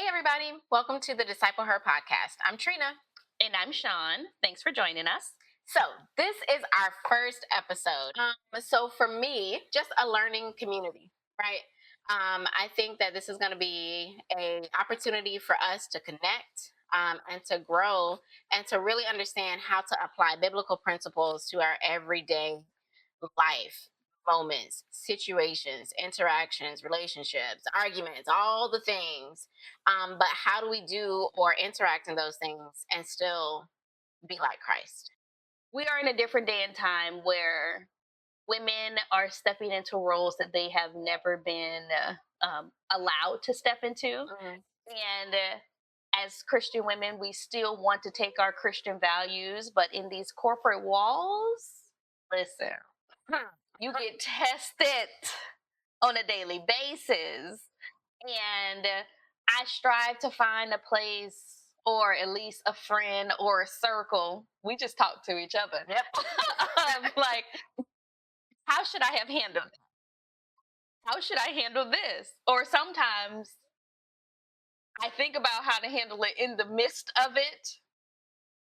Hey, everybody. Welcome to the Disciple Her podcast. I'm Trina. And I'm Sean. Thanks for joining us. So, this is our first episode. So, for me, just a learning community, right? I think that this is going to be an opportunity for us to connect and to grow and to really understand how to apply biblical principles to our everyday life moments, situations, interactions, relationships, arguments, all the things. But how do we do or interact in those things and still be like Christ? We are in a different day and time where women are stepping into roles that they have never been allowed to step into. Mhm. And as Christian women, we still want to take our Christian values, but in these corporate walls, listen, you get tested on a daily basis. And I strive to find a place or at least a friend or a circle. We just talk to each other. Yep. Like, how should I have handled it? How should I handle this? Or sometimes I think about how to handle it in the midst of it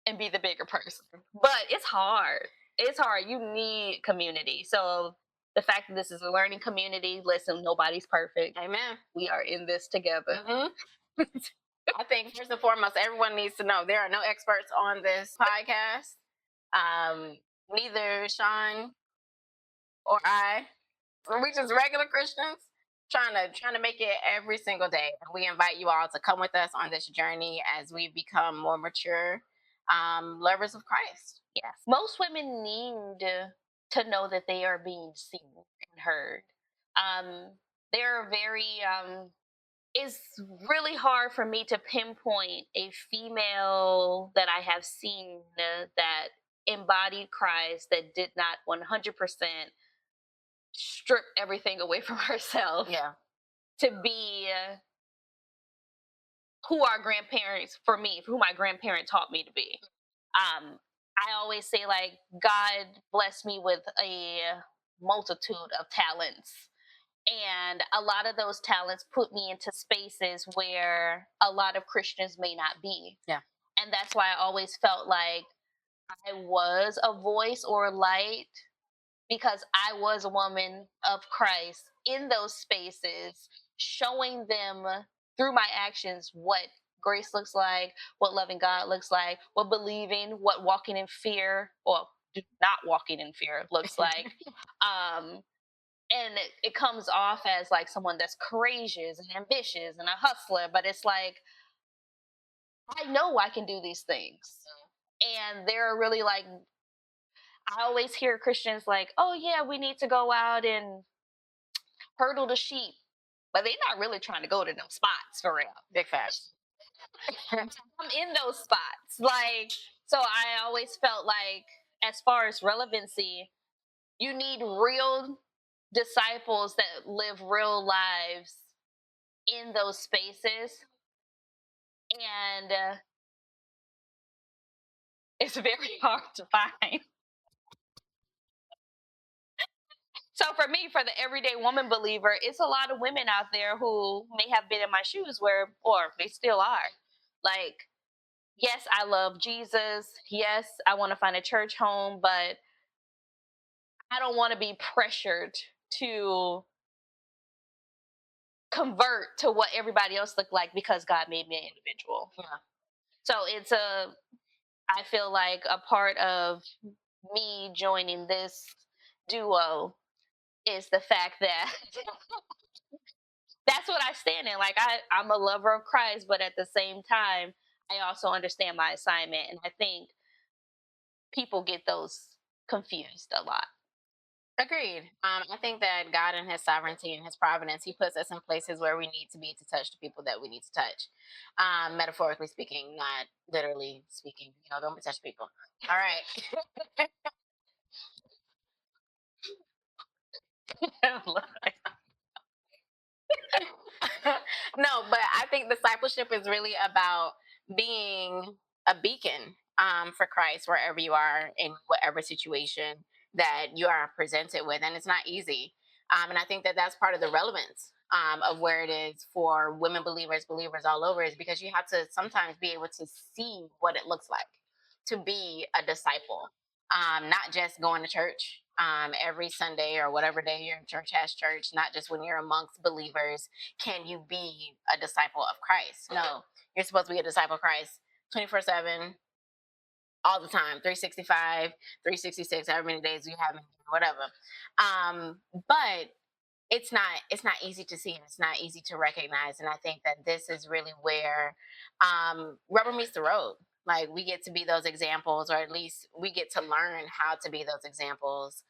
and be the bigger person. But it's hard. It's hard. You need community. So the fact that this is a learning community, listen, nobody's perfect. Amen. We are in this together. Mhm. I think first and foremost, everyone needs to know there are no experts on this podcast. Neither Sean or I. We just regular Christians trying to make it every single day. And we invite you all to come with us on this journey as we become more mature lovers of Christ. Yes. Most women need to know that they are being seen and heard. They're very, it's really hard for me to pinpoint a female that I have seen that embodied Christ, that did not 100% strip everything away from herself Yeah. to be who our grandparents, for me, who my grandparents taught me to be. I always say, like, God blessed me with a multitude of talents. And a lot of those talents put me into spaces where a lot of Christians may not be. Yeah. And that's why I always felt like I was a voice or a light, because I was a woman of Christ in those spaces, showing them through my actions what grace looks like, what loving God looks like, what believing, what walking in fear or not walking in fear looks like. um, and it comes off as like someone that's courageous and ambitious and a hustler, but it's like, I know I can do these things. And they're really like, I always hear Christians like, oh yeah, we need to go out and hurdle the sheep, but they're not really trying to go to them spots for real. Big facts. I'm in those spots. Like, so I always felt like, as far as relevancy, you need real disciples that live real lives in those spaces. And it's very hard to find. So for me, for the everyday woman believer, it's a lot of women out there who may have been in my shoes where, or they still are. Like, yes, I love Jesus. Yes, I want to find a church home, but I don't want to be pressured to convert to what everybody else looked like because God made me an individual. Yeah. So I feel like a part of me joining this duo is the fact that that's what I stand in. Like, I'm a lover of Christ, but at the same time, I also understand my assignment. And I think people get those confused a lot. Agreed. I think that God in his sovereignty and his providence, he puts us in places where we need to be to touch the people that we need to touch. Metaphorically speaking, not literally speaking. Don't touch people. All right. No, but I think discipleship is really about being a beacon for Christ wherever you are in whatever situation that you are presented with, and it's not easy. And I think that that's part of the relevance of where it is for women believers, believers all over, is because you have to sometimes be able to see what it looks like to be a disciple. Not just going to church every Sunday or whatever day your church has church, not just when you're amongst believers. Can you be a disciple of Christ? No, you're supposed to be a disciple of Christ 24/7, all the time, 365, 366, however many days you have, whatever. But it's not easy to see, and it's not easy to recognize, and I think that this is really where rubber meets the road. Like, we get to be those examples, or at least we get to learn how to be those examples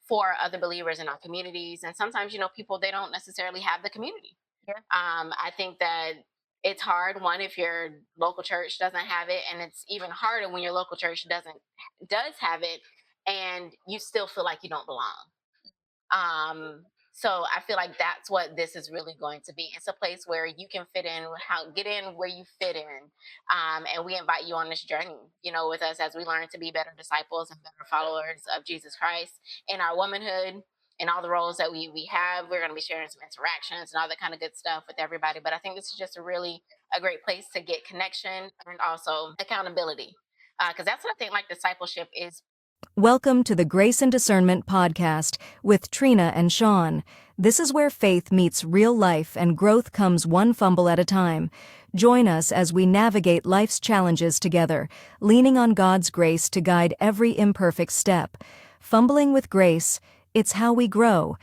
for other believers in our communities. And sometimes, people, they don't necessarily have the community. Yeah. I think that it's hard, one, if your local church doesn't have it, and it's even harder when your local church does have it, and you still feel like you don't belong. So I feel like that's what this is really going to be. It's a place where you can get in where you fit in. And we invite you on this journey, with us, as we learn to be better disciples and better followers of Jesus Christ in our womanhood and all the roles that we have. We're going to be sharing some interactions and all that kind of good stuff with everybody. But I think this is just a great place to get connection and also accountability. Because that's what I think, like, discipleship is. Welcome to the Grace and Discernment Podcast with Trina and Sean. This is where faith meets real life and growth comes one fumble at a time. Join us as we navigate life's challenges together, leaning on God's grace to guide every imperfect step. Fumbling with grace, it's how we grow.